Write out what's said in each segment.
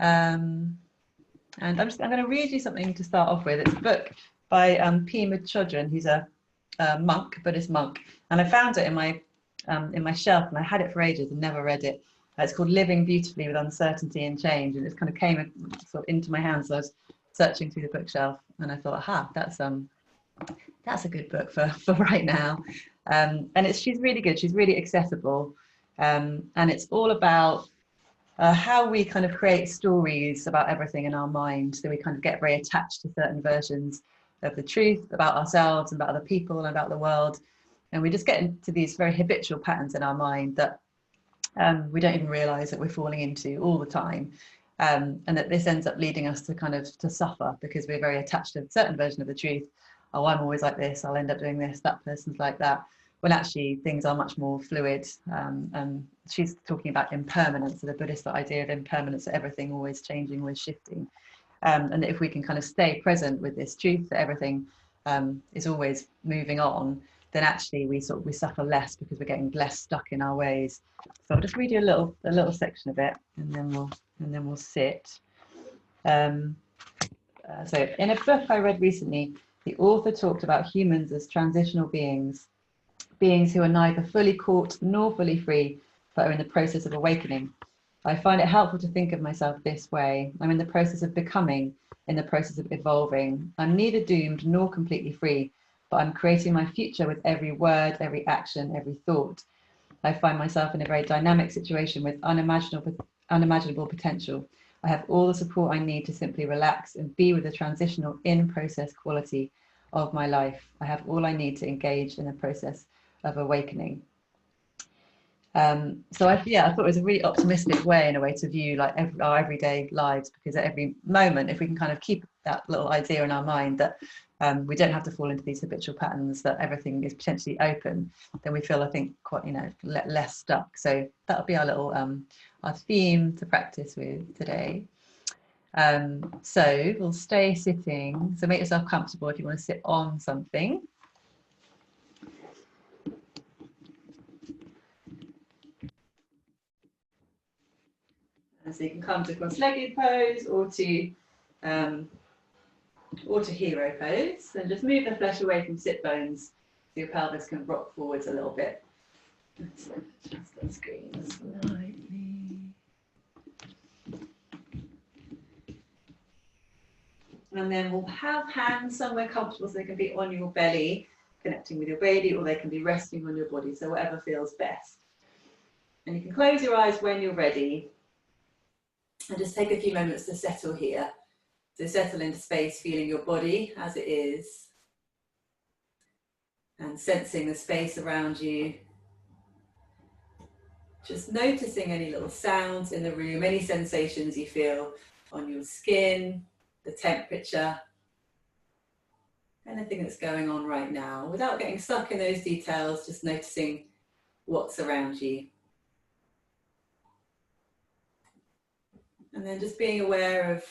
And I'm going to read you something to start off with. It's a book by Pema Chodron, who's a monk, Buddhist monk, and I found it in my shelf, and I had it for ages and never read it. It's called Living Beautifully with Uncertainty and Change, and it kind of came sort of into my hands. So I was searching through the bookshelf, and I thought, aha, that's a good book for right now. And she's really good. She's really accessible, and it's all about how we kind of create stories about everything in our mind. So we kind of get very attached to certain versions of the truth about ourselves and about other people and about the world. And we just get into these very habitual patterns in our mind that we don't even realize that we're falling into all the time. And that this ends up leading us to kind of to suffer because we're very attached to a certain version of the truth. Oh, I'm always like this, I'll end up doing this, that person's like that. When actually things are much more fluid. And she's talking about impermanence, so the Buddhist idea of impermanence, that everything always changing, always shifting. And that if we can kind of stay present with this truth that everything is always moving on, then actually we suffer less because we're getting less stuck in our ways. So I'll just read you a little section of it, and then we'll sit. So in a book I read recently, the author talked about humans as transitional beings who are neither fully caught nor fully free, but are in the process of awakening. I find it helpful to think of myself this way. I'm in the process of becoming, in the process of evolving. I'm neither doomed nor completely free, but I'm creating my future with every word, every action, every thought. I find myself in a very dynamic situation with unimaginable potential. I have all the support I need to simply relax and be with the transitional in-process quality of my life. I have all I need to engage in the process of awakening. So I thought it was a really optimistic way, in a way, to view like our everyday lives, because at every moment, if we can kind of keep that little idea in our mind that we don't have to fall into these habitual patterns, that everything is potentially open, then we feel, I think, quite, less stuck. So that'll be our little our theme to practice with today. So we'll stay sitting. So make yourself comfortable if you want to sit on something. So you can come to cross-legged pose or to hero pose, and just move the flesh away from sit bones so your pelvis can rock forwards a little bit. Let's adjust the screen slightly. And then we'll have hands somewhere comfortable, so they can be on your belly, connecting with your baby, or they can be resting on your body, so whatever feels best. And you can close your eyes when you're ready, and just take a few moments to settle here. So settle into space, feeling your body as it is, and sensing the space around you. Just noticing any little sounds in the room, any sensations you feel on your skin, the temperature, anything that's going on right now, without getting stuck in those details, just noticing what's around you. And then just being aware of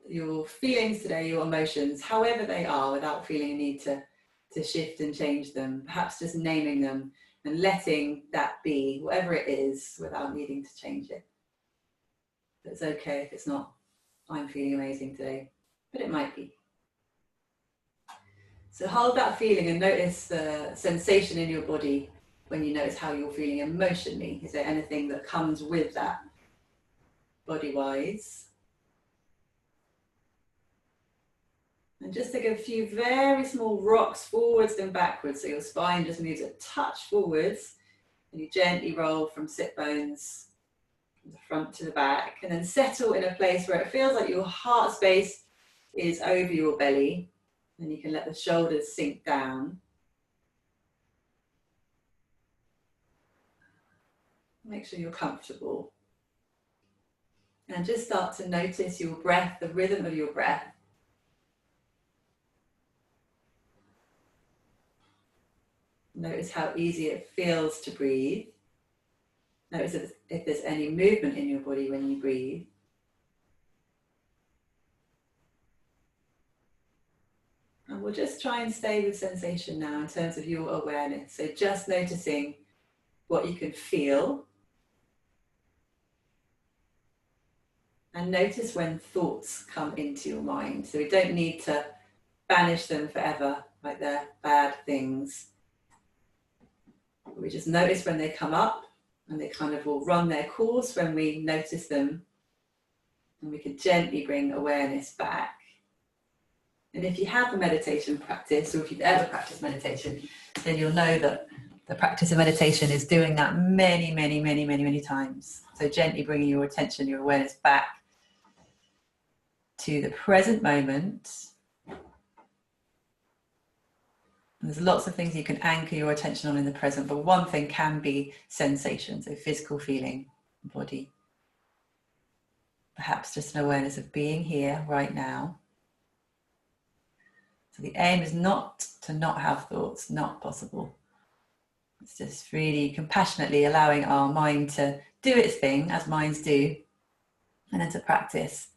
your feelings today, your emotions, however they are, without feeling a need to shift and change them. Perhaps just naming them and letting that be, whatever it is, without needing to change it. It's okay if it's not, I'm feeling amazing today, but it might be. So hold that feeling and notice the sensation in your body when you notice how you're feeling emotionally. Is there anything that comes with that, body-wise? And just take a few very small rocks forwards and backwards, so your spine just moves a touch forwards, and you gently roll from sit bones from the front to the back, and then settle in a place where it feels like your heart space is over your belly, and you can let the shoulders sink down. Make sure you're comfortable. And just start to notice your breath, the rhythm of your breath. Notice how easy it feels to breathe. Notice if there's any movement in your body when you breathe. And we'll just try and stay with sensation now in terms of your awareness. So just noticing what you can feel And notice when thoughts come into your mind. So we don't need to banish them forever, like they're bad things. We just notice when they come up, and they kind of will run their course when we notice them. And we can gently bring awareness back. And if you have a meditation practice, or if you've ever practiced meditation, then you'll know that the practice of meditation is doing that many, many, many, many, many times. So gently bringing your attention, your awareness back to the present moment. There's lots of things you can anchor your attention on in the present, but one thing can be sensation, so physical feeling, body. Perhaps just an awareness of being here right now. So the aim is not to not have thoughts, not possible. It's just really compassionately allowing our mind to do its thing, as minds do, and then to practice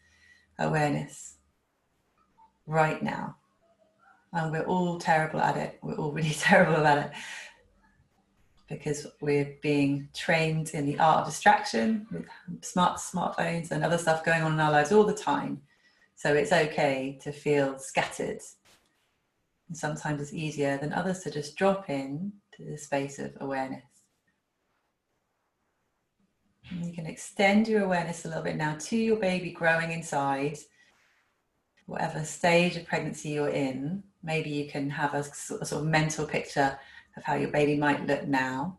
awareness right now. And we're all terrible at it. We're all really terrible at it because we're being trained in the art of distraction with smartphones and other stuff going on in our lives all the time. So it's okay to feel scattered. And sometimes it's easier than others to just drop in to the space of awareness. And you can extend your awareness a little bit now to your baby growing inside, whatever stage of pregnancy you're in. Maybe you can have a sort of mental picture of how your baby might look now.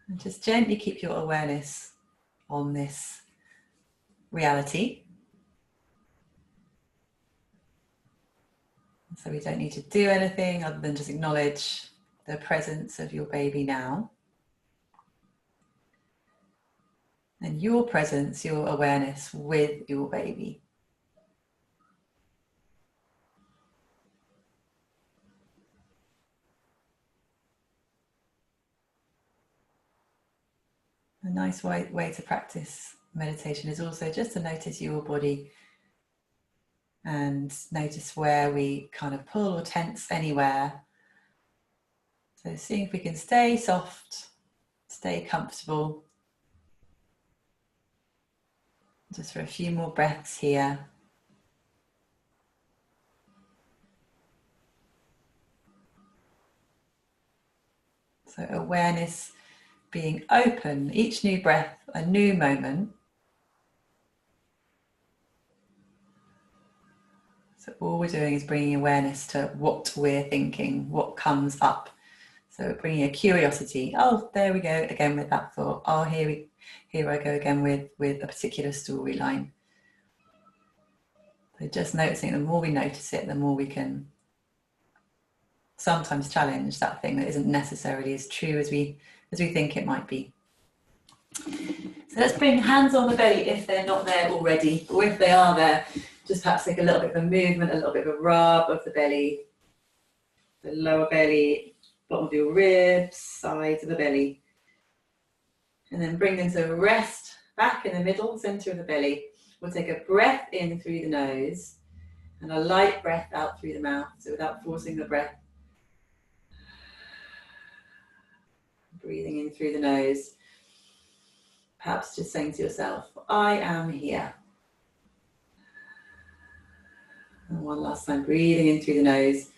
And just gently keep your awareness on this reality. So we don't need to do anything other than just acknowledge the presence of your baby now. And your presence, your awareness with your baby. A nice way to practice meditation is also just to notice your body and notice where we kind of pull or tense anywhere. So seeing if we can stay soft, stay comfortable. Just for a few more breaths here. So awareness being open, each new breath, a new moment. So all we're doing is bringing awareness to what we're thinking, what comes up. So bringing a curiosity. Oh, there we go again with that thought. Oh, here I go again with a particular storyline. So just noticing, the more we notice it, the more we can sometimes challenge that thing that isn't necessarily as true as we think it might be. So let's bring hands on the belly if they're not there already, or if they are there, just perhaps take a little bit of a movement, a little bit of a rub of the belly, the lower belly, bottom of your ribs, sides of the belly. And then bring them to rest back in the middle, center of the belly. We'll take a breath in through the nose and a light breath out through the mouth, so without forcing the breath. Breathing in through the nose. Perhaps just saying to yourself, I am here. And one last time, breathing in through the nose.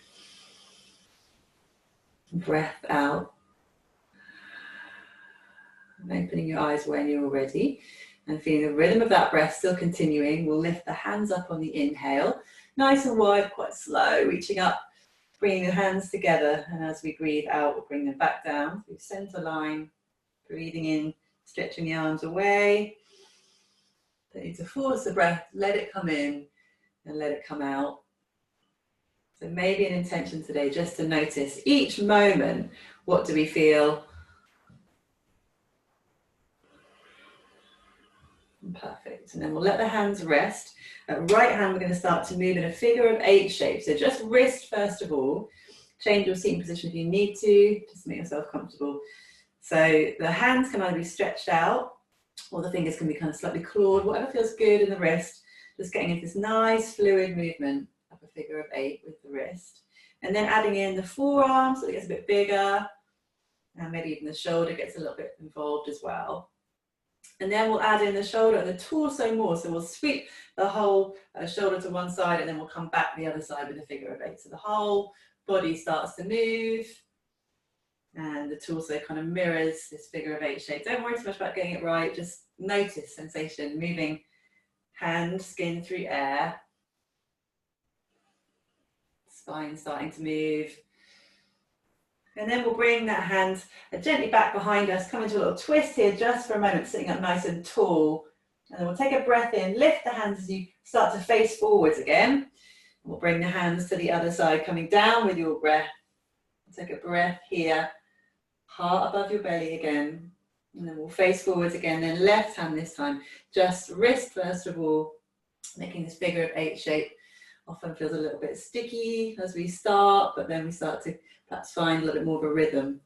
Breath out. And opening your eyes when you're ready. And feeling the rhythm of that breath still continuing. We'll lift the hands up on the inhale. Nice and wide, quite slow, reaching up, bringing the hands together. And as we breathe out, we'll bring them back down through center line. Breathing in, stretching the arms away. Don't need to force the breath, let it come in and let it come out. So maybe an intention today just to notice each moment, what do we feel? Perfect. And then we'll let the hands rest. At right hand, we're going to start to move in a figure of 8 shape. So just wrist first of all. Change your seating position if you need to, just to make yourself comfortable. So the hands can either be stretched out or the fingers can be kind of slightly clawed, whatever feels good in the wrist. Just getting into this nice fluid movement of a figure of 8 with the wrist. And then adding in the forearm so it gets a bit bigger. And maybe even the shoulder gets a little bit involved as well. And then we'll add in the shoulder and the torso more. So we'll sweep the whole shoulder to one side, and then we'll come back the other side with a figure of 8. So the whole body starts to move, and the torso kind of mirrors this figure of 8 shape. Don't worry too much about getting it right. Just notice sensation, moving hand, skin through air. Spine starting to move. And then we'll bring that hand gently back behind us, come into a little twist here just for a moment, sitting up nice and tall. And then we'll take a breath in, lift the hands as you start to face forwards again. We'll bring the hands to the other side, coming down with your breath. Take a breath here, heart above your belly again. And then we'll face forwards again, then left hand this time. Just wrist first of all, making this figure of 8 shape. Often feels a little bit sticky as we start, but then we start to perhaps find a little bit more of a rhythm.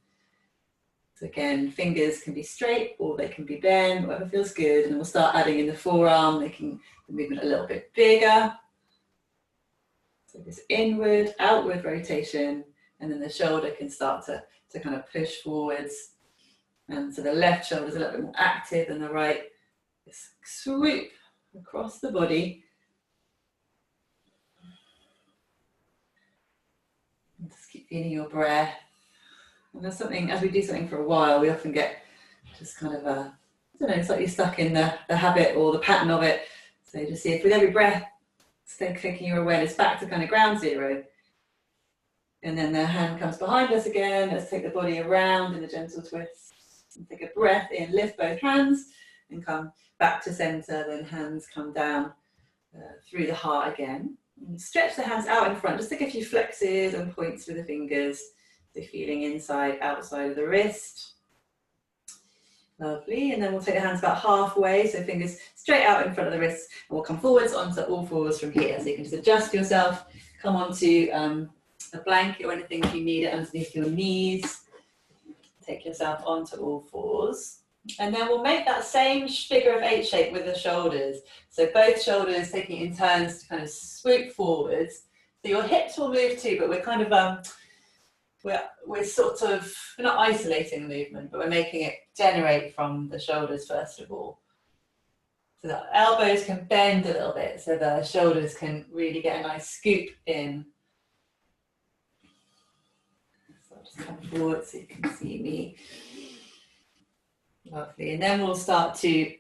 So again, fingers can be straight or they can be bent, whatever feels good. And we'll start adding in the forearm, making the movement a little bit bigger. So this inward, outward rotation, and then the shoulder can start to kind of push forwards. And so the left shoulder is a little bit more active than the right. This swoop across the body. And just keep feeling your breath. And there's something, as we do something for a while, we often get just kind of I don't know, it's like you're stuck in the habit or the pattern of it. So just see if with every breath, stay taking your awareness back to kind of ground zero. And then the hand comes behind us again. Let's take the body around in a gentle twist. And take a breath in, lift both hands and come back to center. Then hands come down through the heart again. And stretch the hands out in front. Just take a few flexes and points with the fingers. So feeling inside, outside of the wrist. Lovely. And then we'll take the hands about halfway. So fingers straight out in front of the wrists. And we'll come forwards onto all fours from here. So you can just adjust yourself. Come onto a blanket or anything if you need it underneath your knees. Take yourself onto all fours. And then we'll make that same figure of 8 shape with the shoulders. So both shoulders taking in turns to kind of swoop forwards. So your hips will move too, but we're kind of, we're sort of, we're not isolating the movement, but we're making it generate from the shoulders first of all. So the elbows can bend a little bit, so the shoulders can really get a nice scoop in. So I'll just come forward so you can see me. Lovely. And then we'll start to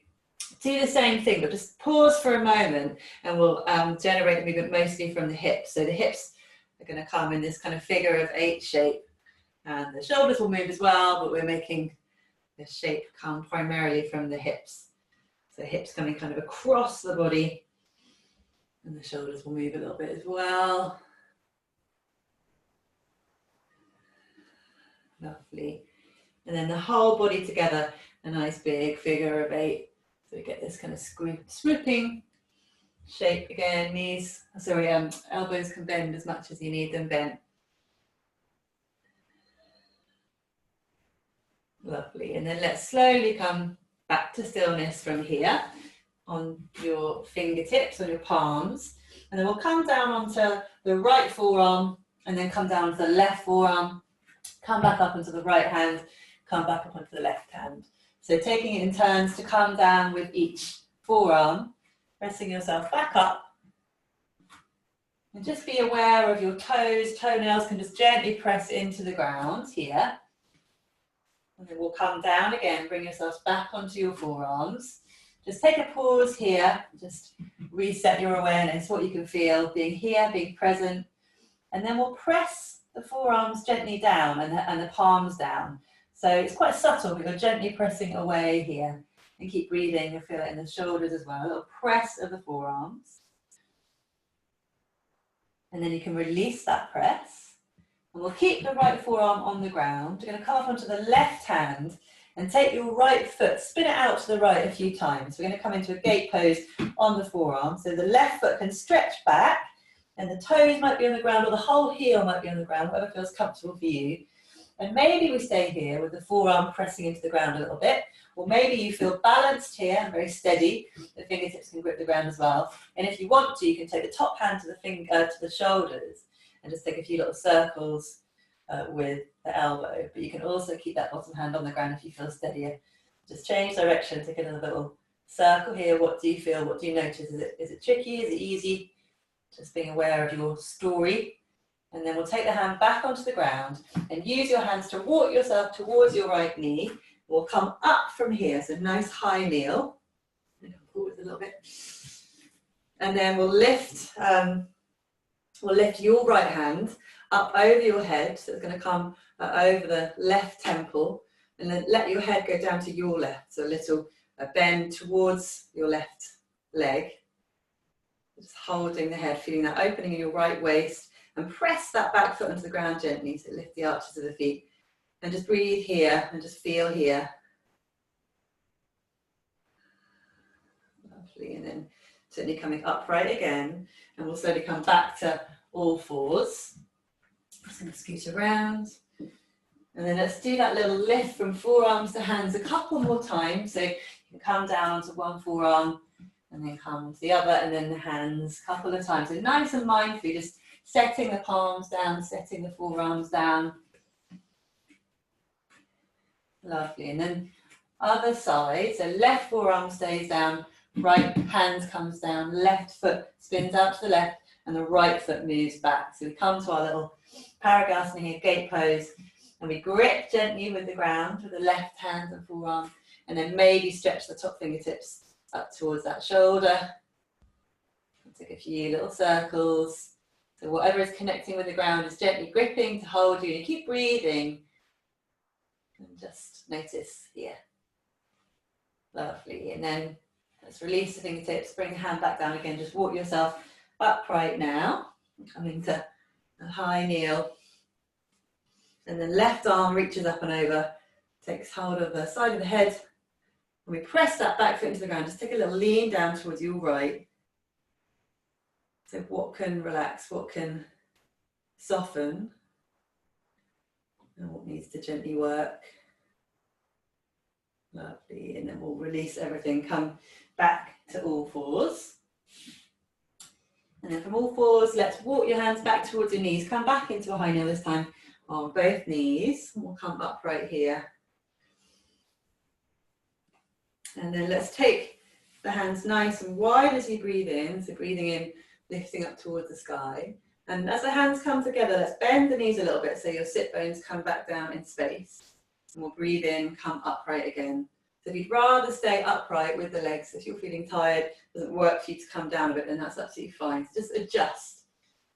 do the same thing, but just pause for a moment and we'll generate the movement mostly from the hips. So the hips are going to come in this kind of figure of 8 shape, and the shoulders will move as well, but we're making the shape come primarily from the hips. So hips coming kind of across the body, and the shoulders will move a little bit as well. Lovely. And then the whole body together, a nice big figure of 8. So we get this kind of swooping shape again. Knees, sorry, elbows can bend as much as you need them bent. Lovely. And then let's slowly come back to stillness from here on your fingertips or your palms. And then we'll come down onto the right forearm and then come down onto the left forearm, come back up onto the right hand, come back up onto the left hand. So taking it in turns to come down with each forearm, pressing yourself back up. And just be aware of your toes, toenails can just gently press into the ground here. And then we'll come down again, bring yourselves back onto your forearms. Just take a pause here, just reset your awareness, what you can feel, being here, being present. And then we'll press the forearms gently down and the palms down. So it's quite subtle, but you're gently pressing away here. And keep breathing, you'll feel it in the shoulders as well. A little press of the forearms. And then you can release that press. And we'll keep the right forearm on the ground. We're going to come up onto the left hand and take your right foot, spin it out to the right a few times. We're going to come into a gate pose on the forearm. So the left foot can stretch back and the toes might be on the ground or the whole heel might be on the ground, whatever feels comfortable for you. And maybe we stay here with the forearm pressing into the ground a little bit. Or maybe you feel balanced here and very steady. The fingertips can grip the ground as well. And if you want to, you can take the top hand to the shoulders and just take a few little circles with the elbow. But you can also keep that bottom hand on the ground if you feel steadier, Just change direction, take another little circle here. What do you feel? What do you notice? Is it tricky? Is it easy? Just being aware of your story. And then we'll take the hand back onto the ground and use your hands to walk yourself towards your right knee. We'll come up from here, so nice high kneel. Forward a little bit. And then we'll lift your right hand up over your head. So it's going to come over the left temple, and then let your head go down to your left. So a little bend towards your left leg. Just holding the head, feeling that opening in your right waist, and press that back foot onto the ground gently. So lift the arches of the feet. And just breathe here and just feel here. Lovely. And then certainly coming upright again. And we'll slowly come back to all fours. Just going to scoot around. And then let's do that little lift from forearms to hands a couple more times. So you can come down onto one forearm and then come to the other, and then the hands a couple of times. So nice and mindfully, just setting the palms down, setting the forearms down. Lovely. And then other side. So left forearm stays down, right hand comes down, left foot spins out to the left, and the right foot moves back. So we come to our little Parigasana here, gate pose, and we grip gently with the ground with the left hand and forearm, and then maybe stretch the top fingertips up towards that shoulder. Take a few little circles. So whatever is connecting with the ground is gently gripping to hold you. And you keep breathing and just notice here. Lovely. And then let's release the fingertips, bring the hand back down again. Just walk yourself upright now. Coming to a high kneel. And then left arm reaches up and over, takes hold of the side of the head. And we press that back foot into the ground. Just take a little lean down towards your right. So what can relax, what can soften, and what needs to gently work. Lovely. And then we'll release everything, come back to all fours. And then from all fours, let's walk your hands back towards your knees. Come back into a high kneel this time on both knees. And we'll come up right here. And then let's take the hands nice and wide as you breathe in. So breathing in, lifting up towards the sky. And as the hands come together, let's bend the knees a little bit so your sit bones come back down in space. And we'll breathe in, come upright again. So if you'd rather stay upright with the legs, if you're feeling tired, doesn't work for you to come down a bit, then that's absolutely fine. So just adjust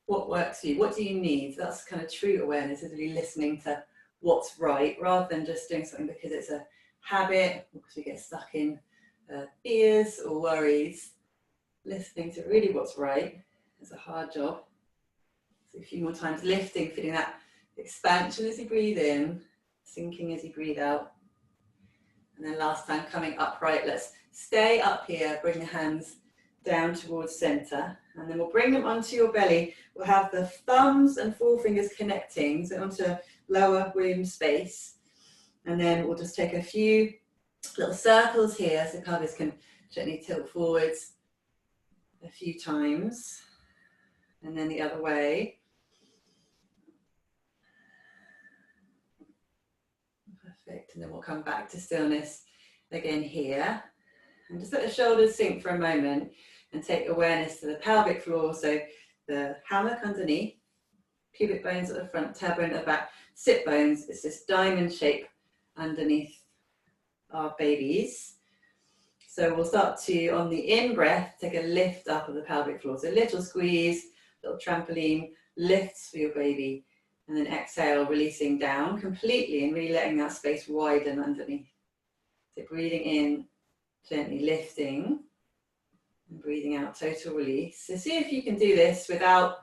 what works for you. What do you need? So that's kind of true awareness, is really listening to what's right, rather than just doing something because it's a habit, or because we get stuck in fears or worries. Listening to really what's right is a hard job. So a few more times, lifting, feeling that expansion as you breathe in, sinking as you breathe out. And then last time, coming upright, let's stay up here, bring the hands down towards center, and then we'll bring them onto your belly. We'll have the thumbs and forefingers connecting, so onto lower womb space. And then we'll just take a few little circles here, so pelvis can gently tilt forwards a few times, and then the other way. Perfect. And then we'll come back to stillness again here, and just let the shoulders sink for a moment and take awareness to the pelvic floor. So the hammock underneath, pubic bones at the front, tailbone at the back, sit bones. It's this diamond shape underneath our babies. So we'll start to, on the in-breath, take a lift up of the pelvic floor. So little squeeze, little trampoline, lifts for your baby. And then exhale, releasing down completely and really letting that space widen underneath. So breathing in, gently lifting, and breathing out, total release. So see if you can do this without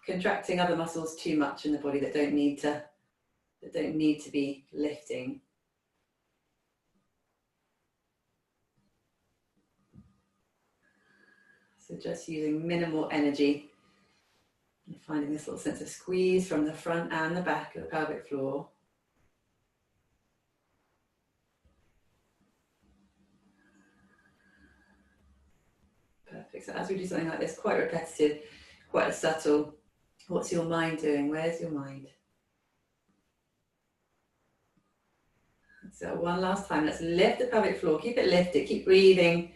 contracting other muscles too much in the body that don't need to be lifting. So just using minimal energy and finding this little sense of squeeze from the front and the back of the pelvic floor. Perfect. So as we do something like this, quite repetitive, quite subtle, what's your mind doing? Where's your mind? So one last time, let's lift the pelvic floor, keep it lifted, keep breathing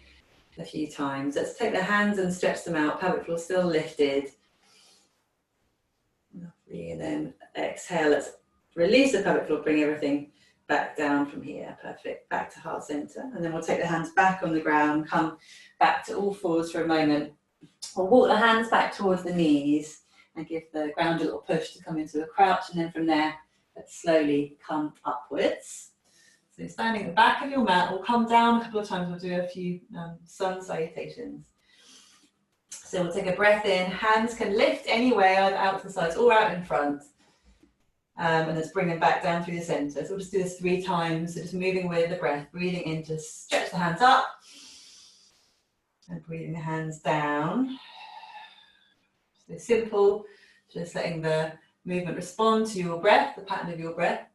a few times. Let's take the hands and stretch them out, pelvic floor still lifted. Breathe in, exhale, let's release the pelvic floor, bring everything back down from here, perfect, back to heart center. And then we'll take the hands back on the ground, come back to all fours for a moment. We'll walk the hands back towards the knees and give the ground a little push to come into a crouch, and then from there, let's slowly come upwards. So standing at the back of your mat, we'll come down a couple of times, we'll do a few sun salutations. So we'll take a breath in, hands can lift anyway, either out to the sides or out in front. And let's bring them back down through the center. So we'll just do this 3 times, so just moving with the breath, breathing in to stretch the hands up, and breathing the hands down. So simple, just letting the movement respond to your breath, the pattern of your breath.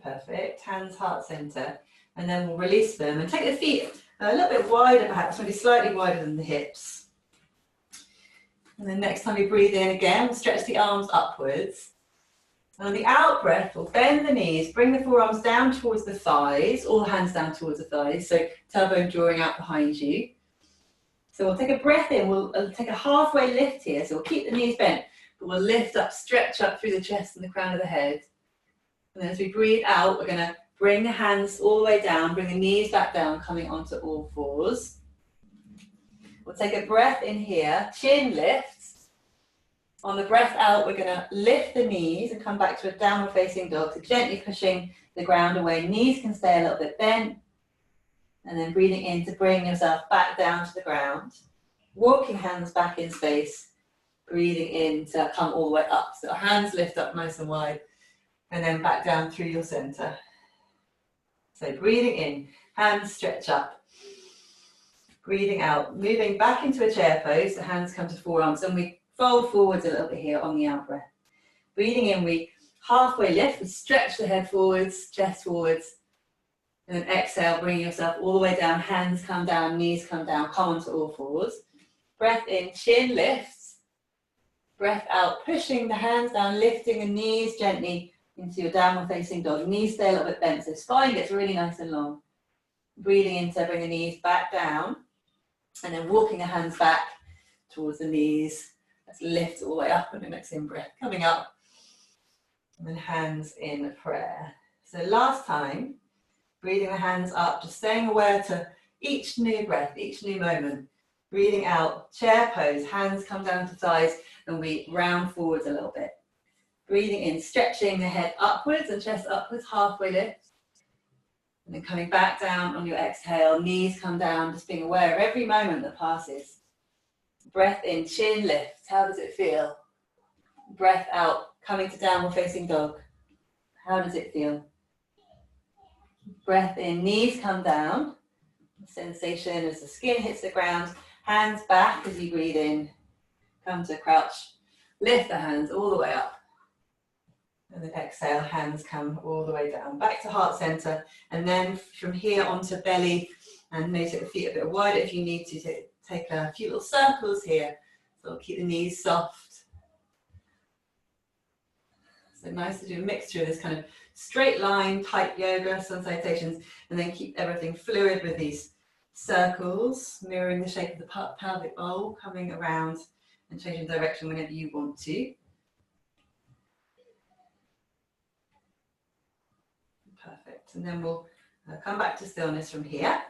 Perfect, hands heart center, and then we'll release them and take the feet a little bit wider, perhaps maybe slightly wider than the hips. And then next time we breathe in again, we'll stretch the arms upwards. And on the out breath, we'll bend the knees, bring the forearms down towards the thighs, all hands down towards the thighs, so tailbone drawing out behind you. So we'll take a breath in, we'll take a halfway lift here, so we'll keep the knees bent, but we'll lift up, stretch up through the chest and the crown of the head. And then as we breathe out, we're going to bring the hands all the way down, bring the knees back down, coming onto all fours. We'll take a breath in here, chin lifts. On the breath out, we're going to lift the knees and come back to a downward facing dog, so gently pushing the ground away. Knees can stay a little bit bent. And then breathing in to bring yourself back down to the ground. Walking hands back in space, breathing in to come all the way up. So hands lift up nice and wide, and then back down through your center. So breathing in, hands stretch up. Breathing out, moving back into a chair pose, the hands come to forearms, and we fold forwards a little bit here on the out breath. Breathing in, we halfway lift, we stretch the head forwards, chest forwards, and then exhale, bring yourself all the way down, hands come down, knees come down, come onto all fours. Breath in, chin lifts. Breath out, pushing the hands down, lifting the knees gently into your downward facing dog. Knees stay a little bit bent, so spine gets really nice and long. Breathing in to bring the knees back down, and then walking the hands back towards the knees. Let's lift all the way up, and the next in breath coming up, and then hands in prayer. So last time, breathing the hands up, just staying aware to each new breath, each new moment. Breathing out, chair pose, hands come down to thighs, and we round forwards a little bit. Breathing in, stretching the head upwards and chest upwards, halfway lift. And then coming back down on your exhale, knees come down, just being aware of every moment that passes. Breath in, chin lifts, how does it feel? Breath out, coming to downward facing dog. How does it feel? Breath in, knees come down. Sensation as the skin hits the ground. Hands back as you breathe in. Come to crouch. Lift the hands all the way up. And then exhale, hands come all the way down. Back to heart center. And then from here onto belly. And maybe take the feet a bit wider if you need to. Take a few little circles here. So keep the knees soft. So nice to do a mixture of this kind of straight line type yoga, sun salutations, and then keep everything fluid with these circles, mirroring the shape of the pelvic bowl, coming around and changing direction whenever you want to. Perfect. And then we'll come back to stillness from here.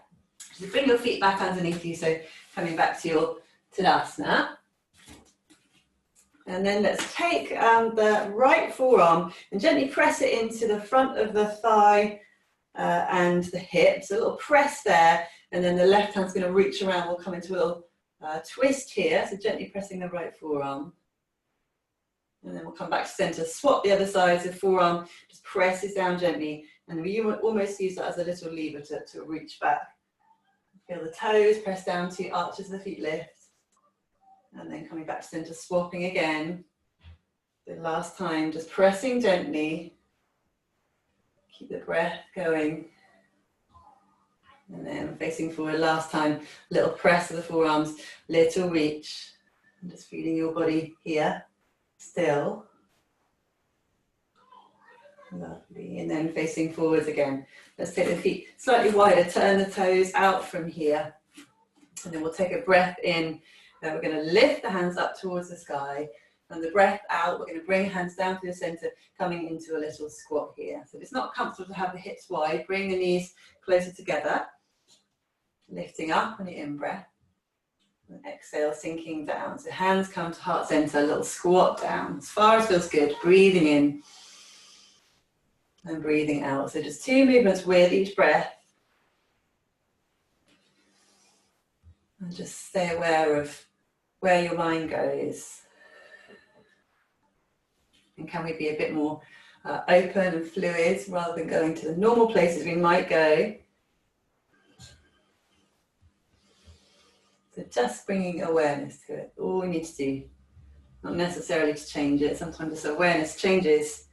So bring your feet back underneath you, so coming back to your Tadasana. And then let's take the right forearm and gently press it into the front of the thigh and the hips. A little press there, and then the left hand's going to reach around. We'll come into a little twist here, so gently pressing the right forearm. And then we'll come back to center. Swap the other side, so forearm just presses down gently. And we almost use that as a little lever to reach back. Feel the toes press down to arches of the feet lift. And then coming back to center, swapping again. The last time, just pressing gently. Keep the breath going. And then facing forward last time, little press of the forearms, little reach. And just feeling your body here, still. Lovely. And then facing forwards again. Let's take the feet slightly wider, turn the toes out from here. And then we'll take a breath in. We're going to lift the hands up towards the sky. And the breath out, we're going to bring hands down to the center, coming into a little squat here. So if it's not comfortable to have the hips wide, bring the knees closer together. Lifting up on the in-breath. And exhale, sinking down. So hands come to heart center, a little squat down. As far as feels good, breathing in. And breathing out. So just 2 movements with each breath. And just stay aware of where your mind goes. And can we be a bit more open and fluid rather than going to the normal places we might go? So just bringing awareness to it. All we need to do, not necessarily to change it. Sometimes this awareness changes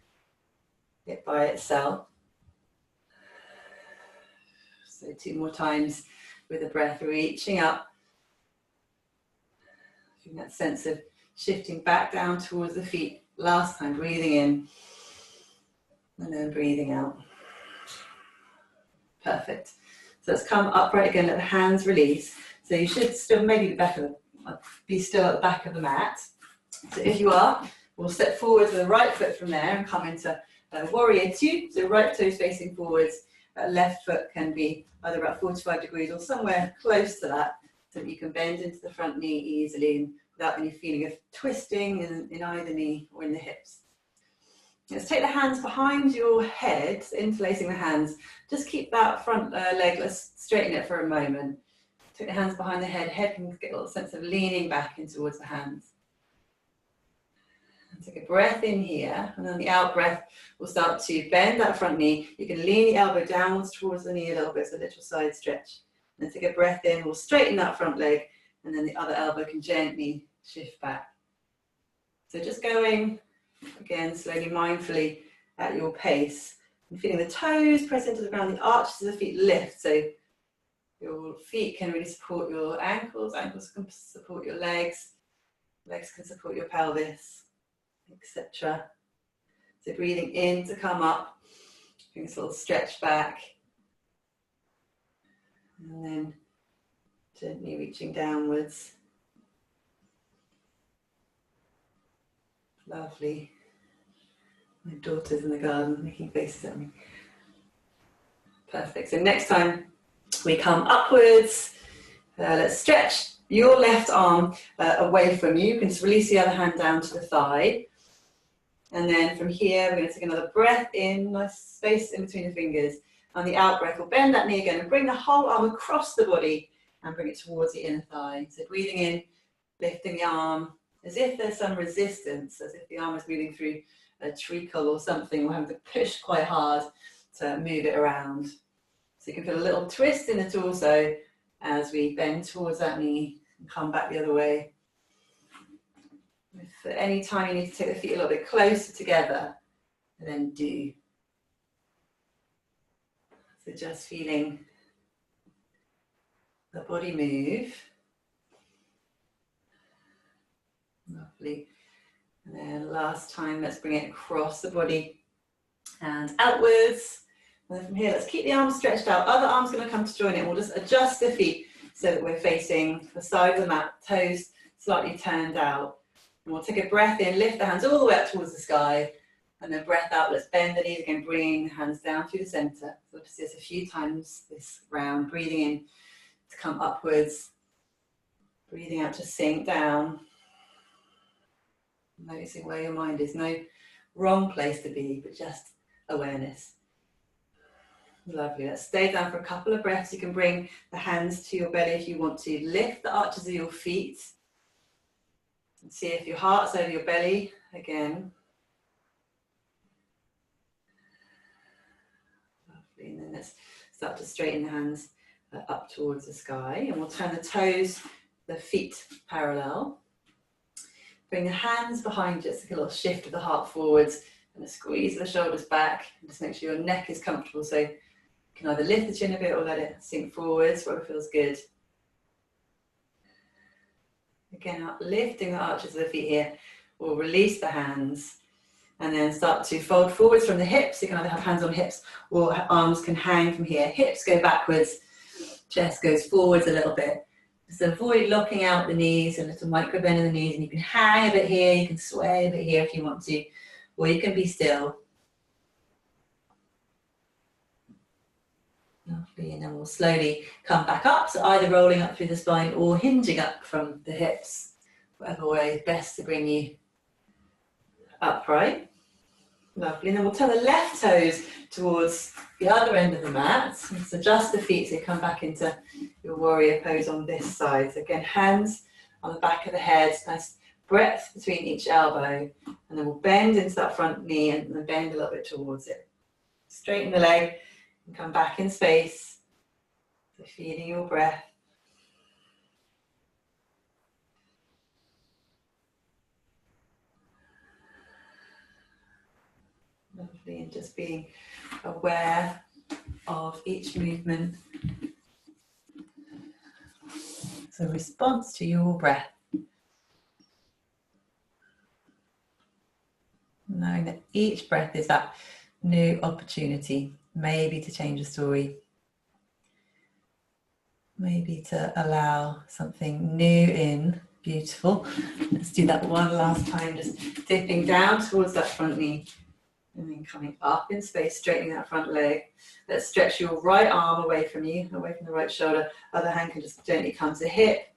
it by itself. So 2 more times with the breath, reaching up. Feeling that sense of shifting back down towards the feet. Last time, breathing in and then breathing out. Perfect. So let's come upright again, let the hands release. So you should still maybe be still at the back of the mat. So if you are, we'll step forward with the right foot from there and come into warrior 2. So right toes facing forwards, left foot can be either about 45 degrees or somewhere close to that, so that you can bend into the front knee easily and without any feeling of twisting in either knee or in the hips. Let's take the hands behind your head, interlacing the hands. Just keep that front leg, let's straighten it for a moment. Take the hands behind the head, head can get a little sense of leaning back in towards the hands. And take a breath in here, and then the out breath will start to bend that front knee. You can lean the elbow downwards towards the knee a little bit, so a little side stretch. And then take a breath in, we'll straighten that front leg, and then the other elbow can gently shift back. So just going, again, slowly, mindfully at your pace. And feeling the toes press into the ground, the arches of the feet lift. So your feet can really support your ankles, ankles can support your legs, legs can support your pelvis, etc. So breathing in to come up, bring this little stretch back. And then gently reaching downwards. Lovely. My daughter's in the garden making faces at me. Perfect. So next time we come upwards, let's stretch your left arm away from you. You can just release the other hand down to the thigh. And then from here, we're going to take another breath in, nice space in between the fingers. On the out breath, we'll bend that knee again and bring the whole arm across the body and bring it towards the inner thigh. So breathing in, lifting the arm, as if there's some resistance, as if the arm is moving through a treacle or something. We're having to push quite hard to move it around. So you can feel a little twist in the torso as we bend towards that knee and come back the other way. If at any time you need to take the feet a little bit closer together, then do. So just feeling the body move. Lovely. And then last time, let's bring it across the body and outwards. And then from here, let's keep the arms stretched out. Other arm's going to come to join it. We'll just adjust the feet so that we're facing the side of the mat, toes slightly turned out. And we'll take a breath in, lift the hands all the way up towards the sky. And then breath out, let's bend the knees again, bringing the hands down through the center. So we'll just do this a few times this round. Breathing in to come upwards. Breathing out to sink down. Noticing where your mind is. No wrong place to be, but just awareness. Lovely. Let's stay down for a couple of breaths. You can bring the hands to your belly if you want to. Lift the arches of your feet. And see if your heart's over your belly again. Lovely. And then let's start to straighten the hands up towards the sky. And we'll turn the toes, the feet parallel. Bring the hands behind you. It's like a little shift of the heart forwards and a squeeze the shoulders back. And just make sure your neck is comfortable. So you can either lift the chin a bit or let it sink forwards, whatever feels good. Again, lifting the arches of the feet here. We'll release the hands And then start to fold forwards from the hips. You can either have hands on hips or arms can hang from here. Hips go backwards, chest goes forwards a little bit. Just avoid locking out the knees, a little micro bend in the knees, and you can hang a bit here, you can sway a bit here if you want to, or you can be still. Lovely, and then we'll slowly come back up, so either rolling up through the spine or hinging up from the hips, whatever way is best to bring you upright. Lovely, and then we'll turn the left toes towards the other end of the mat. So adjust the feet so you come back into your warrior pose on this side. So again, hands on the back of the head, nice breadth between each elbow, and then we'll bend into that front knee and then bend a little bit towards it. Straighten the leg and come back in space. So feeling your breath. Lovely, and just being aware of each movement. So response to your breath. Knowing that each breath is that new opportunity, maybe to change a story, maybe to allow something new in. Beautiful. Let's do that one last time, just dipping down towards that front knee. And then coming up in space, straightening that front leg. Let's stretch your right arm away from you, away from the right shoulder. Other hand can just gently come to hip.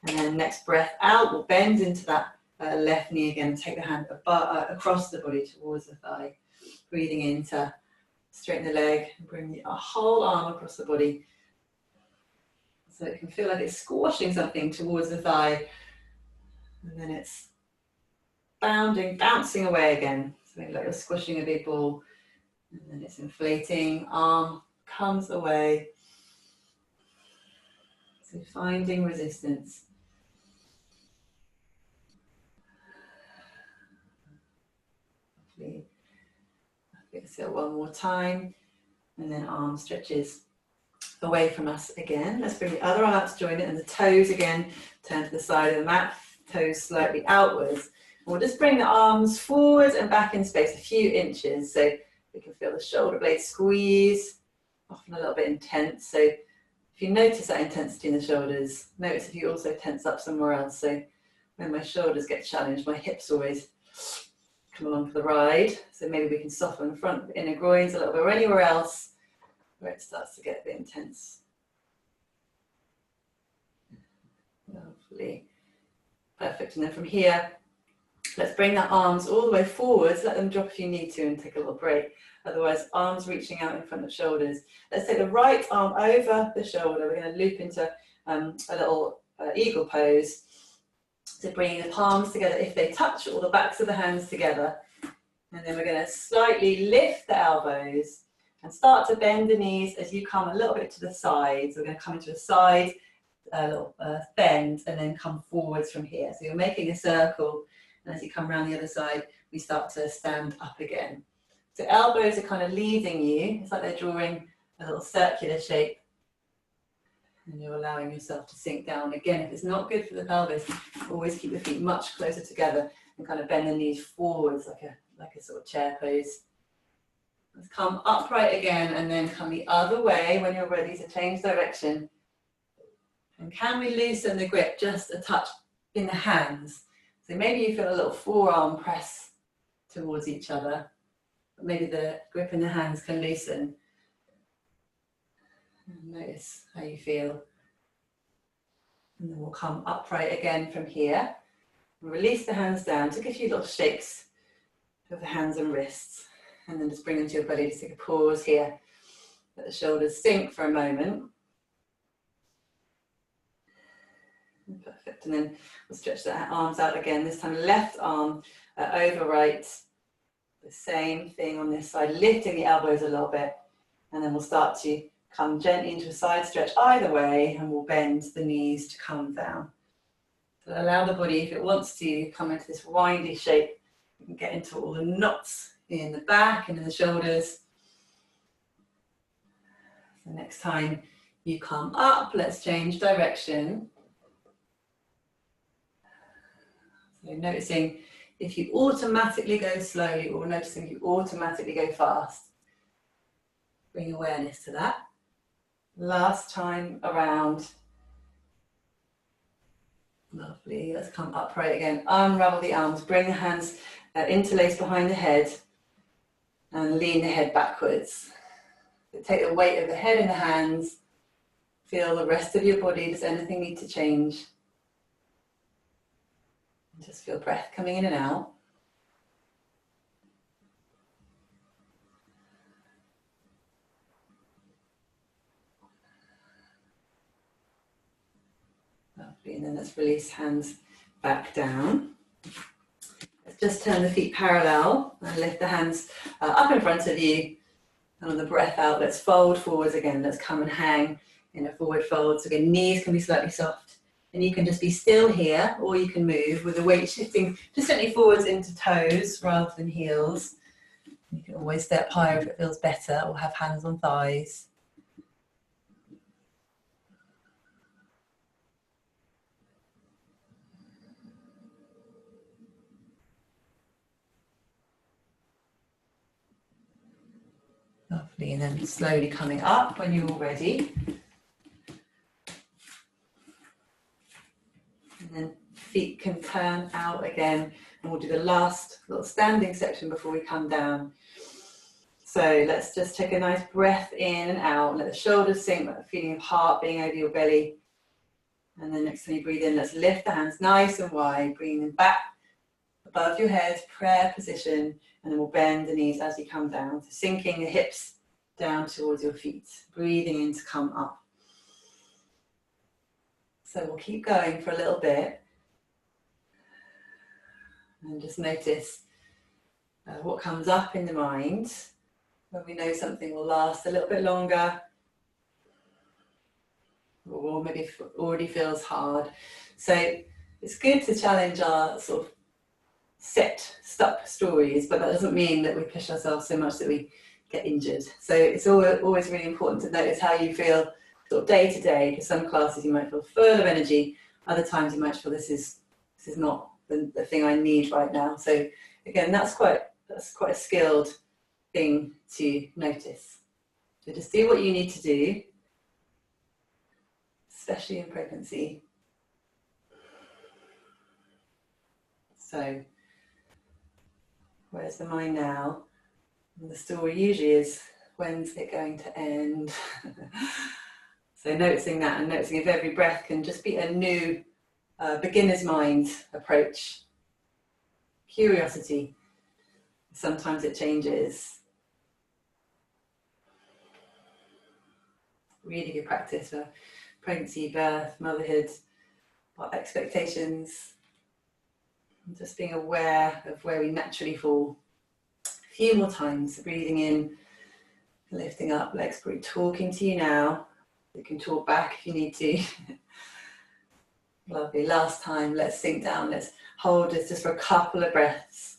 And then next breath out, we'll bend into that left knee again. Take the hand across the body towards the thigh. Breathing in to straighten the leg and bring a whole arm across the body. So it can feel like it's squashing something towards the thigh. And then it's bouncing away again. So maybe like you're squishing a big ball, and then it's inflating, arm comes away. So finding resistance. Lovely. So one more time, and then arm stretches away from us again. Let's bring the other arm up to join it, and the toes again turn to the side of the mat, toes slightly outwards. We'll just bring the arms forward and back in space a few inches, so we can feel the shoulder blades squeeze, often a little bit intense. So if you notice that intensity in the shoulders, notice if you also tense up somewhere else. So when my shoulders get challenged, my hips always come along for the ride. So maybe we can soften the front inner groins a little bit, or anywhere else where it starts to get a bit intense. Lovely. Perfect. And then from here, let's bring the arms all the way forwards, let them drop if you need to, and take a little break. Otherwise, arms reaching out in front of shoulders. Let's take the right arm over the shoulder. We're going to loop into a little eagle pose. So bringing the palms together if they touch, or the backs of the hands together. And then we're going to slightly lift the elbows and start to bend the knees as you come a little bit to the side. So we're going to come into a side, a little bend, and then come forwards from here. So you're making a circle. And as you come around the other side, we start to stand up again. So elbows are kind of leading you. It's like they're drawing a little circular shape. And you're allowing yourself to sink down. Again, if it's not good for the pelvis, always keep the feet much closer together and kind of bend the knees forwards like a sort of chair pose. Let's come upright again and then come the other way when you're ready to change direction. And can we loosen the grip just a touch in the hands? So maybe you feel a little forearm press towards each other. But maybe the grip in the hands can loosen. And notice how you feel. And then we'll come upright again from here. Release the hands down. Take a few little shakes of the hands and wrists. And then just bring them to your belly. Just take a pause here. Let the shoulders sink for a moment. Perfect. And then we'll stretch the arms out again. This time left arm over right. The same thing on this side. Lifting the elbows a little bit. And then we'll start to come gently into a side stretch either way. And we'll bend the knees to come down. So allow the body, if it wants to, come into this windy shape. You can get into all the knots in the back and in the shoulders. So next time you come up, let's change direction. So noticing if you automatically go slowly or noticing you automatically go fast. Bring awareness to that. Last time around. Lovely. Let's come upright again. Unravel the arms. Bring the hands interlace behind the head and lean the head backwards. So take the weight of the head in the hands. Feel the rest of your body. Does anything need to change? Just feel breath coming in and out. Lovely. And then let's release hands back down. Let's just turn the feet parallel and lift the hands up in front of you. And on the breath out, let's fold forwards again. Let's come and hang in a forward fold. So again, knees can be slightly soft. And you can just be still here, or you can move with the weight shifting just gently forwards into toes rather than heels. You can always step higher if it feels better, or have hands on thighs. Lovely, and then slowly coming up when you're all ready. And then feet can turn out again, and we'll do the last little standing section before we come down. So let's just take a nice breath in and out, let the shoulders sink, let the feeling of heart being over your belly. And then next time you breathe in, let's lift the hands nice and wide, bringing them back above your head, prayer position, and then we'll bend the knees as you come down. So sinking the hips down towards your feet, breathing in to come up. So we'll keep going for a little bit. And just notice what comes up in the mind when we know something will last a little bit longer, or maybe already feels hard. So it's good to challenge our sort of set, stuck stories, but that doesn't mean that we push ourselves so much that we get injured. So it's always really important to notice how you feel sort of day to day, because some classes you might feel full of energy, other times you might feel this is not the thing I need right now. So again, that's quite a skilled thing to notice. So just do what you need to do, especially in pregnancy. So where's the mind now? And the story usually is, when's it going to end? So noticing that, and noticing if every breath can just be a new beginner's mind approach. Curiosity. Sometimes it changes. Really good practice for pregnancy, birth, motherhood, our expectations. Just being aware of where we naturally fall. A few more times, breathing in, lifting up, legs probably talking to you now. You can talk back if you need to. Lovely. Last time, let's sink down. Let's hold this just for a couple of breaths.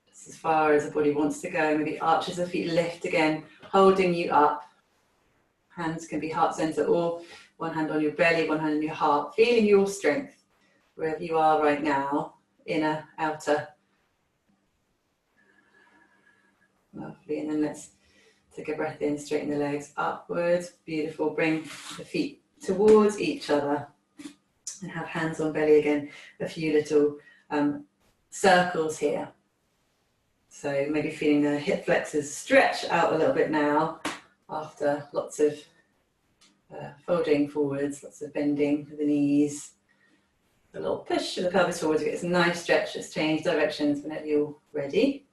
Just as far as the body wants to go. Maybe arches the feet, lift again, holding you up. Hands can be heart center, or one hand on your belly, one hand on your heart. Feeling your strength wherever you are right now, inner, outer. Lovely. And then let's take a breath in, straighten the legs upwards. Beautiful. Bring the feet towards each other. And have hands on belly again, a few little circles here. So maybe feeling the hip flexors stretch out a little bit now after lots of folding forwards, lots of bending of the knees. A little push of the pelvis forwards, you get this nice stretch. Just change directions whenever you're ready.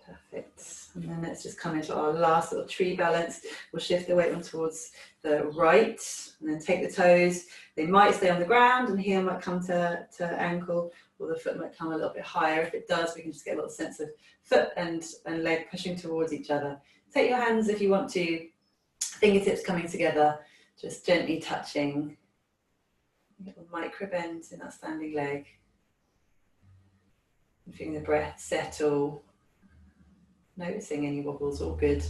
Perfect. And then let's just come into our last little tree balance. We'll shift the weight on towards the right, and then take the toes. They might stay on the ground, and heel might come to ankle, or the foot might come a little bit higher. If it does, we can just get a little sense of foot and leg pushing towards each other. Take your hands if you want to, fingertips coming together, just gently touching. Little micro bends in that standing leg. And feeling the breath settle. Noticing any wobbles, all good.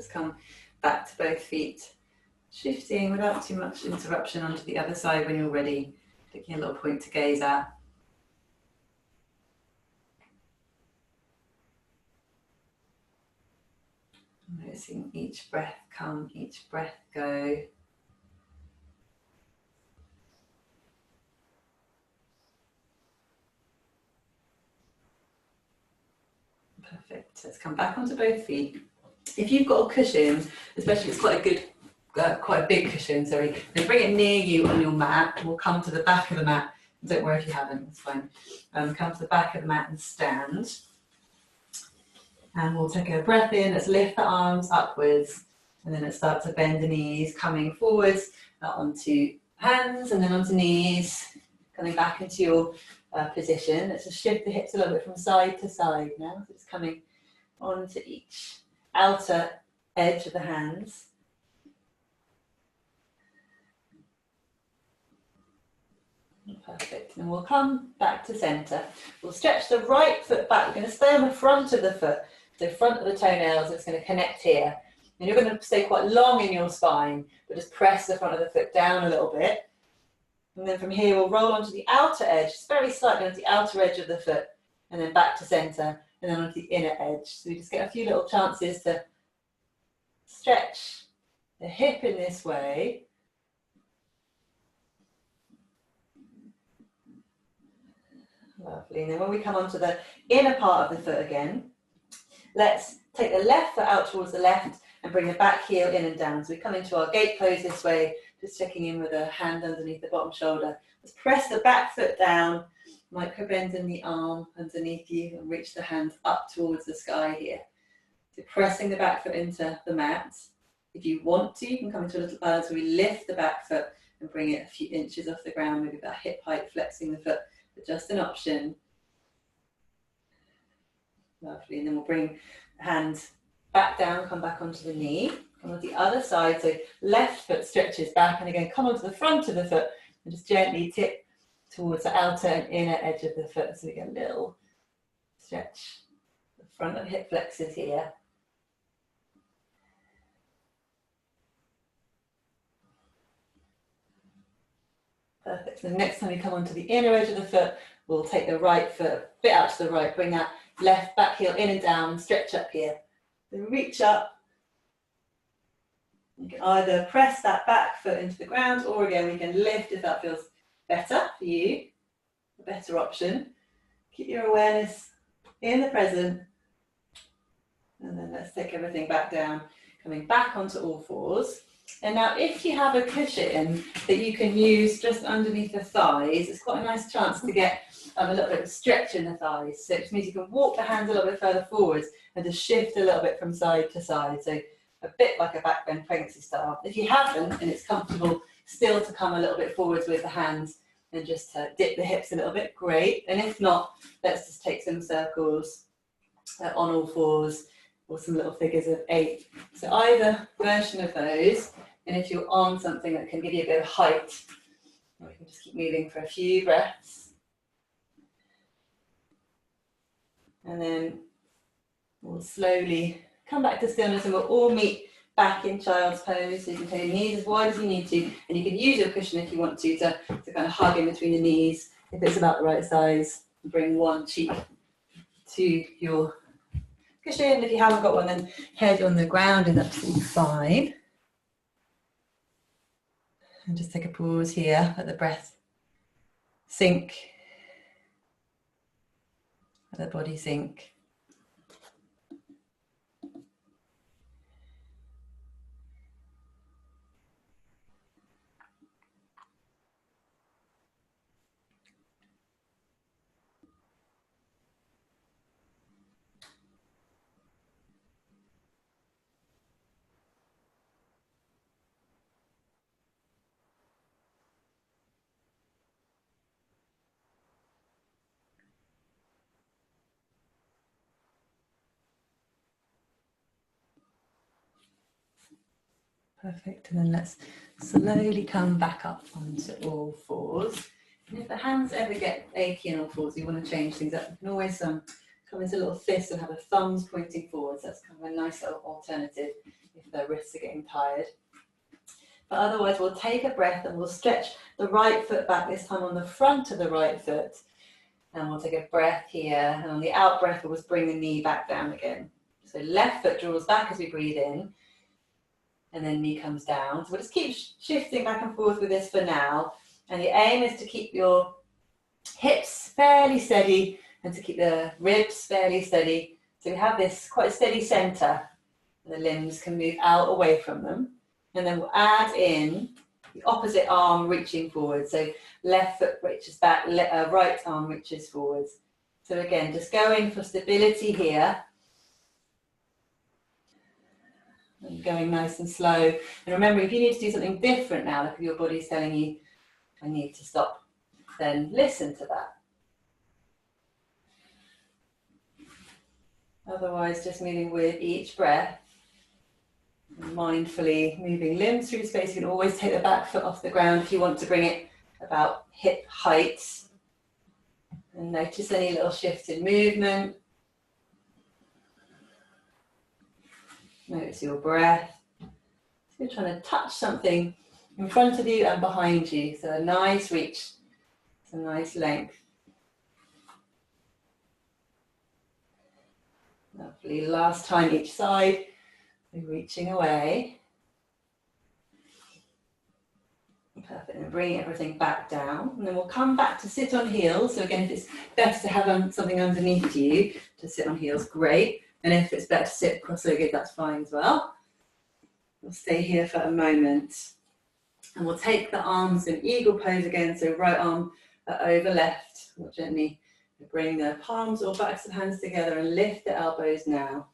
Let's come back to both feet, shifting without too much interruption onto the other side when you're ready, picking a little point to gaze at. Noticing each breath come, each breath go. Perfect. Let's come back onto both feet. If you've got a cushion, especially if it's quite a good, quite a big cushion, sorry, then bring it near you on your mat. We'll come to the back of the mat. Don't worry if you haven't, it's fine. Come to the back of the mat and stand. And we'll take a breath in. Let's lift the arms upwards, and then let's start to bend the knees, coming forwards onto hands and then onto knees, coming back into your position. Let's just shift the hips a little bit from side to side now. So it's coming onto each outer edge of the hands. Perfect. And we'll come back to centre. We'll stretch the right foot back. We're going to stay on the front of the foot. So front of the toenails, it's going to connect here. And you're going to stay quite long in your spine, but just press the front of the foot down a little bit. And then from here, we'll roll onto the outer edge, just very slightly onto the outer edge of the foot, and then back to centre, and then onto the inner edge. So we just get a few little chances to stretch the hip in this way. Lovely. And then when we come onto the inner part of the foot again, let's take the left foot out towards the left and bring the back heel in and down. So we come into our gate pose this way, just checking in with a hand underneath the bottom shoulder. Let's press the back foot down, micro bend in the arm underneath you, and reach the hands up towards the sky here. So pressing the back foot into the mat. If you want to, you can come into a little balance where we lift the back foot and bring it a few inches off the ground, maybe about hip height, flexing the foot, but just an option. Lovely. And then we'll bring the hand back down, come back onto the knee, come on the other side. So left foot stretches back, and again, come onto the front of the foot and just gently tip towards the outer and inner edge of the foot. So we get a little stretch. The front of the hip flexors here. Perfect. So the next time we come onto the inner edge of the foot, we'll take the right foot a bit out to the right, bring that left back heel in and down, and stretch up here. Then reach up. You can either press that back foot into the ground, or again, we can lift if that feels better for you, a better option. Keep your awareness in the present. And then let's take everything back down, coming back onto all fours. And now if you have a cushion that you can use just underneath the thighs, it's quite a nice chance to get a little bit of stretch in the thighs. So it just means you can walk the hands a little bit further forwards and just shift a little bit from side to side. So a bit like a back bend pregnancy style. If you haven't and it's comfortable still to come a little bit forwards with the hands and just dip the hips a little bit, great. And if not, let's just take some circles on all fours, or some little figures of 8. So either version of those, and if you're on something that can give you a bit of height, we can just keep moving for a few breaths. And then we'll slowly come back to stillness, and we'll all meet back in child's pose. So you can take your knees as wide as you need to, and you can use your cushion if you want to kind of hug in between the knees if it's about the right size. Bring one cheek to your cushion. If you haven't got one, then head on the ground is absolutely fine. And just take a pause here, let the breath sink, let the body sink. Perfect, and then let's slowly come back up onto all fours. And if the hands ever get achy on all fours, you want to change things up, you can always come into a little fist and have the thumbs pointing forwards. That's kind of a nice little alternative if their wrists are getting tired. But otherwise, we'll take a breath and we'll stretch the right foot back, this time on the front of the right foot. And we'll take a breath here. And on the out breath, we'll just bring the knee back down again. So left foot draws back as we breathe in. And then knee comes down. So we'll just keep shifting back and forth with this for now. And the aim is to keep your hips fairly steady and to keep the ribs fairly steady. So we have this quite steady center. The limbs can move out away from them. And then we'll add in the opposite arm reaching forward. So left foot reaches back, right arm reaches forwards. So again, just going for stability here. And going nice and slow. And remember, if you need to do something different now, like if your body's telling you, I need to stop, then listen to that. Otherwise, just moving with each breath. Mindfully moving limbs through space. You can always take the back foot off the ground if you want to bring it about hip height. And notice any little shifts in movement. Notice your breath. So you're trying to touch something in front of you and behind you. So a nice reach, a nice length. Lovely. Last time each side. Reaching away. Perfect. And bring everything back down. And then we'll come back to sit on heels. So again, if it's better to have something underneath you to sit on heels, great. And if it's better to sit cross-legged, that's fine as well. We'll stay here for a moment. And we'll take the arms in eagle pose again. So right arm over left. We'll gently bring the palms or backs of hands together and lift the elbows now.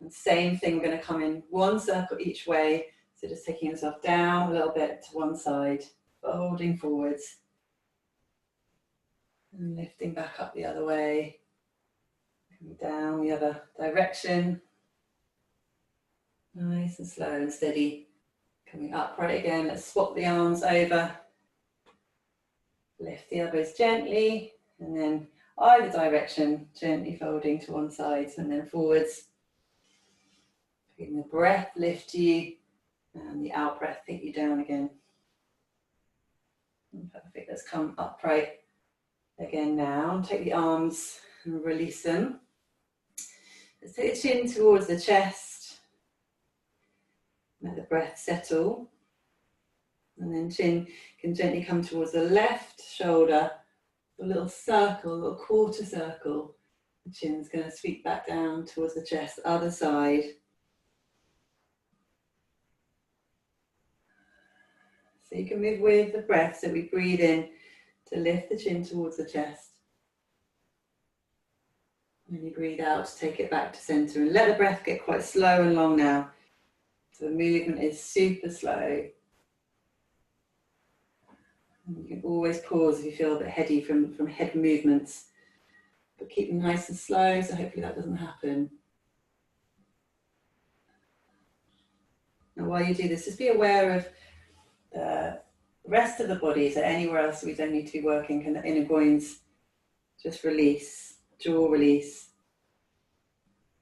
And same thing, we're going to come in one circle each way. So just taking yourself down a little bit to one side, folding forwards. And lifting back up the other way. Coming down the other direction. Nice and slow and steady. Coming upright again. Let's swap the arms over. Lift the elbows gently. And then either direction, gently folding to one side and then forwards. Feeling the breath lift you and the out breath take you down again. Perfect. Let's come upright again now. Take the arms and release them. Let's take the chin towards the chest. Let the breath settle. And then chin can gently come towards the left shoulder. A little circle, a little quarter circle. The chin's going to sweep back down towards the chest, other side. So you can move with the breath, so we breathe in to lift the chin towards the chest. And you breathe out to take it back to center and let the breath get quite slow and long now. So the movement is super slow. And you can always pause if you feel a bit heady from head movements. But keep them nice and slow, so hopefully that doesn't happen. Now while you do this, just be aware of the rest of the body, so anywhere else we don't need to be working. Can the inner groins just release, jaw release.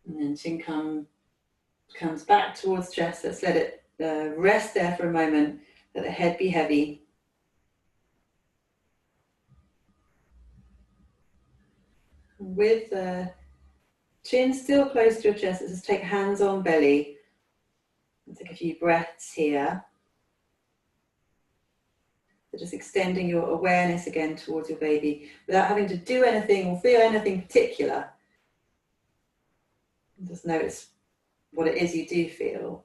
And then chin comes back towards chest. Let's let it rest there for a moment. Let the head be heavy. With the chin still close to your chest, let's just take hands on belly. And take a few breaths here. So just extending your awareness again towards your baby without having to do anything or feel anything particular. Just notice what it is you do feel.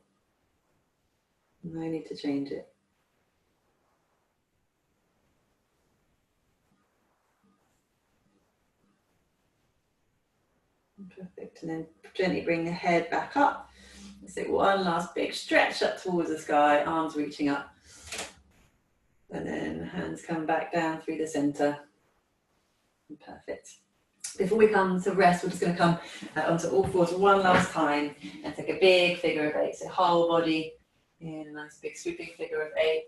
No need to change it. Perfect. And then gently bring the head back up. Let's take one last big stretch up towards the sky, arms reaching up. And then hands come back down through the center. Perfect. Before we come to rest, we're just going to come onto all fours one last time and take a big figure of 8. So whole body in a nice big sweeping figure of 8.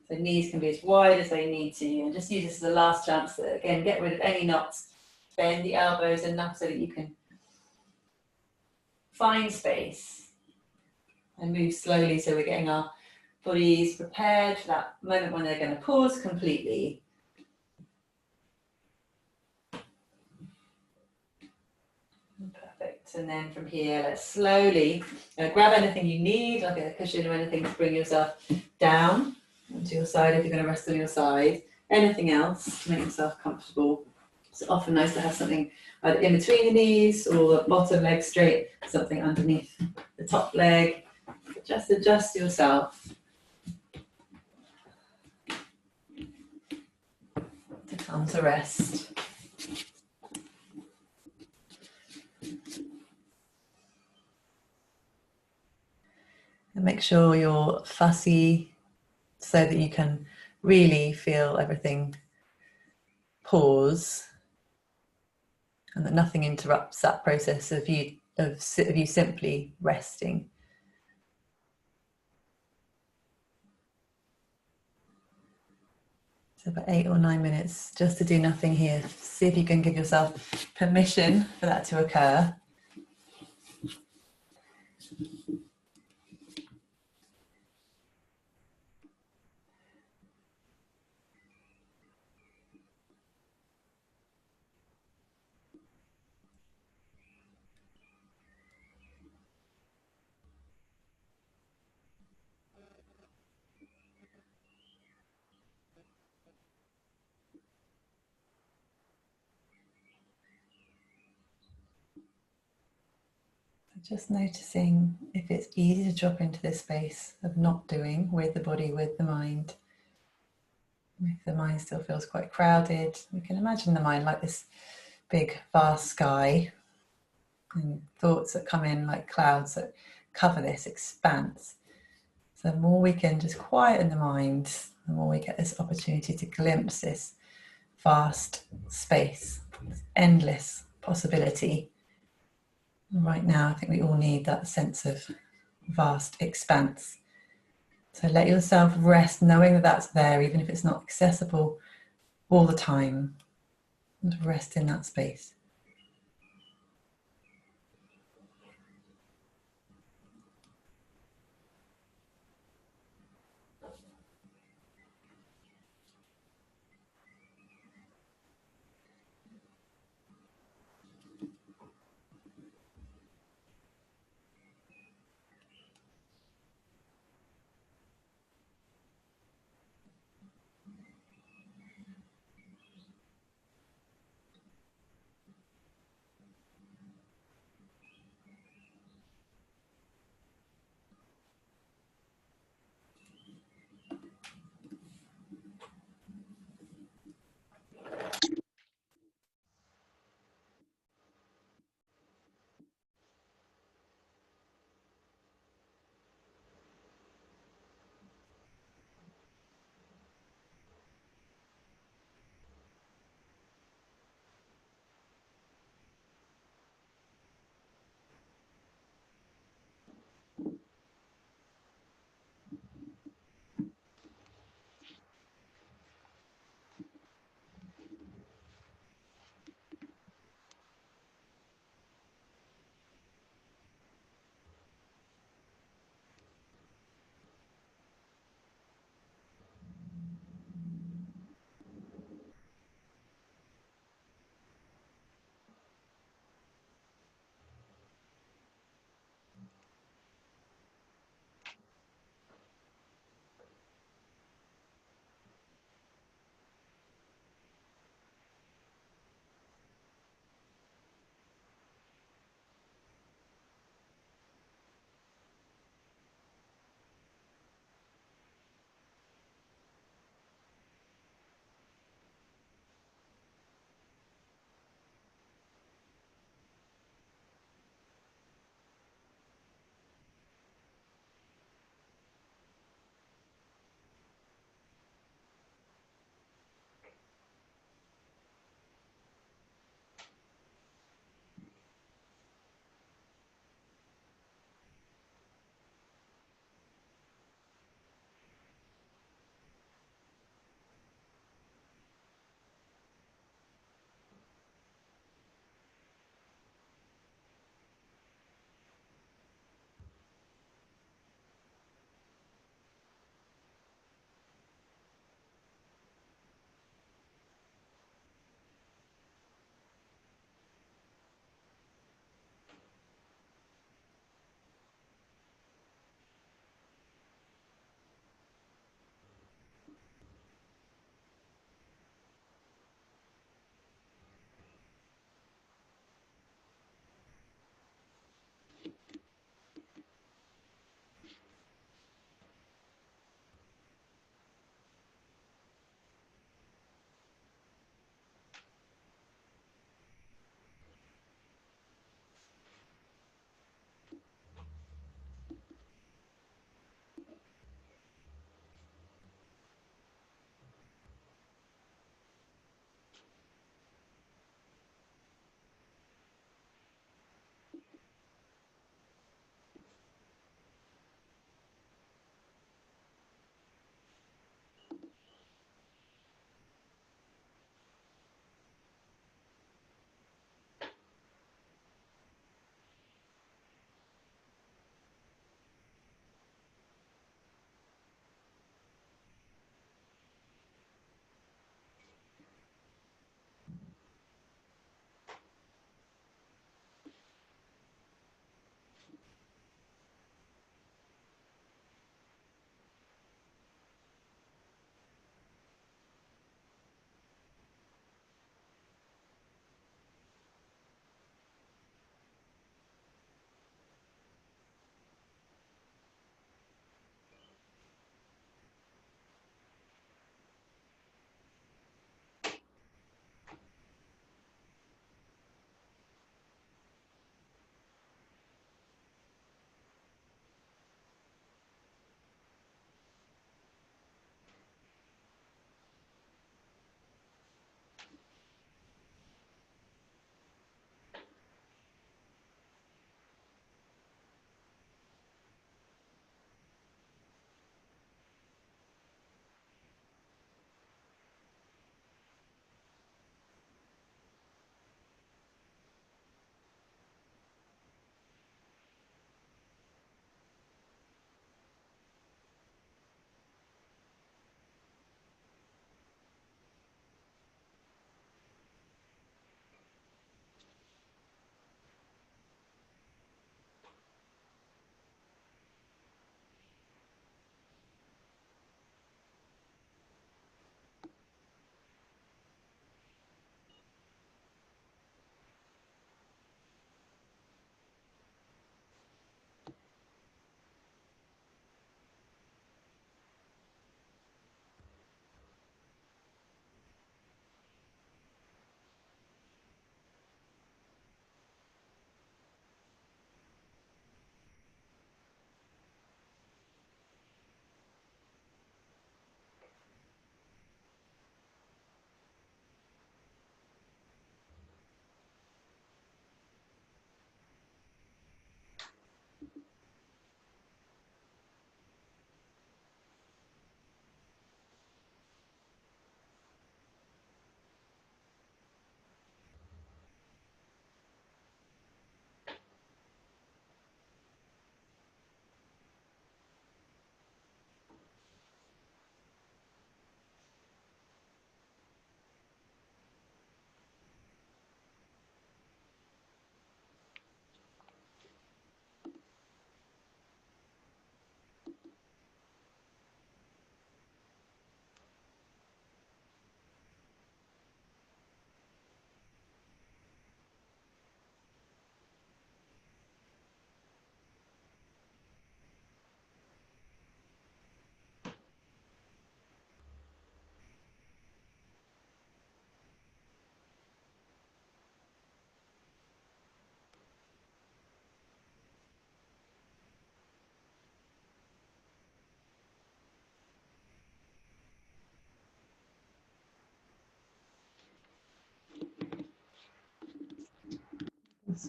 So knees can be as wide as they need to. And just use this as the last chance to, again, get rid of any knots. Bend the elbows enough so that you can find space. and move slowly so we're getting our bodies prepared for that moment when they're going to pause completely. Perfect. And then from here, let's slowly grab anything you need, like a cushion or anything to bring yourself down onto your side if you're going to rest on your side. Anything else to make yourself comfortable. It's often nice to have something either in between the knees or the bottom leg straight, something underneath the top leg. Just adjust yourself to come to rest. And make sure you're fussy so that you can really feel everything pause and that nothing interrupts that process of you simply resting. So about 8 or 9 minutes just to do nothing here. See if you can give yourself permission for that to occur. Just noticing if it's easy to drop into this space of not doing with the body, with the mind. If the mind still feels quite crowded, we can imagine the mind like this big vast sky and thoughts that come in like clouds that cover this expanse. So the more we can just quieten the mind, the more we get this opportunity to glimpse this vast space, this endless possibility. Right now, I think we all need that sense of vast expanse. So let yourself rest, knowing that that's there, even if it's not accessible all the time. And rest in that space.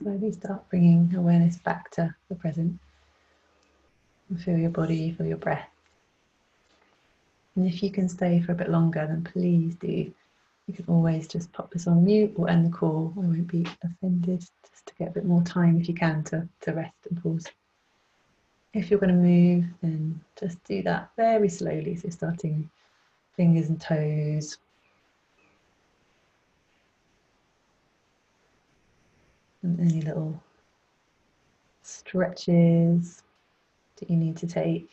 slowly start bringing awareness back to the present. And feel your body, feel your breath. And if you can stay for a bit longer, then please do. You can always just pop this on mute or end the call. I won't be offended, just to get a bit more time if you can to rest and pause. If you're going to move, then just do that very slowly. So starting fingers and toes. And any little stretches that you need to take.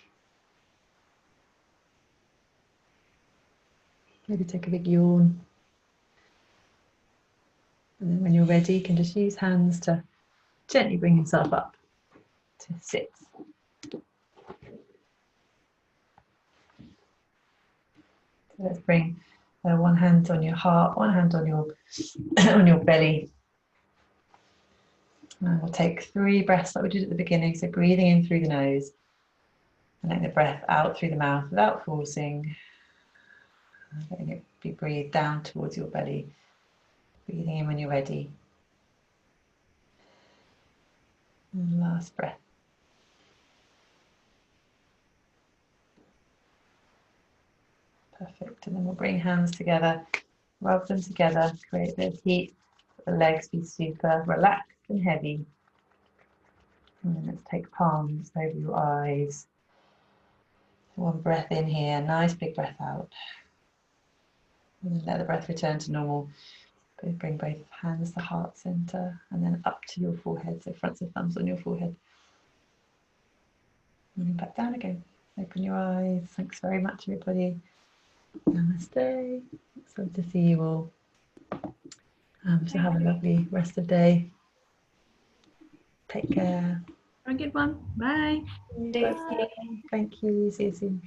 Maybe take a big yawn. And then when you're ready, you can just use hands to gently bring yourself up to sit. So let's bring one hand on your heart, one hand on your on your belly. And we'll take 3 breaths like we did at the beginning. So breathing in through the nose and letting the breath out through the mouth without forcing. Letting it be breathed down towards your belly. Breathing in when you're ready. And last breath. Perfect. And then we'll bring hands together, rub them together, create a bit of heat. The legs be super relaxed and heavy. And then let's take palms over your eyes. One breath in here, nice big breath out. And then let the breath return to normal. Bring both hands to heart center and then up to your forehead. So fronts of thumbs on your forehead. And then back down again. Open your eyes. Thanks very much, everybody. Namaste. It's good to see you all. So have a lovely rest of the day. Take care. Have a good one. Bye. Bye. Thank you. See you soon.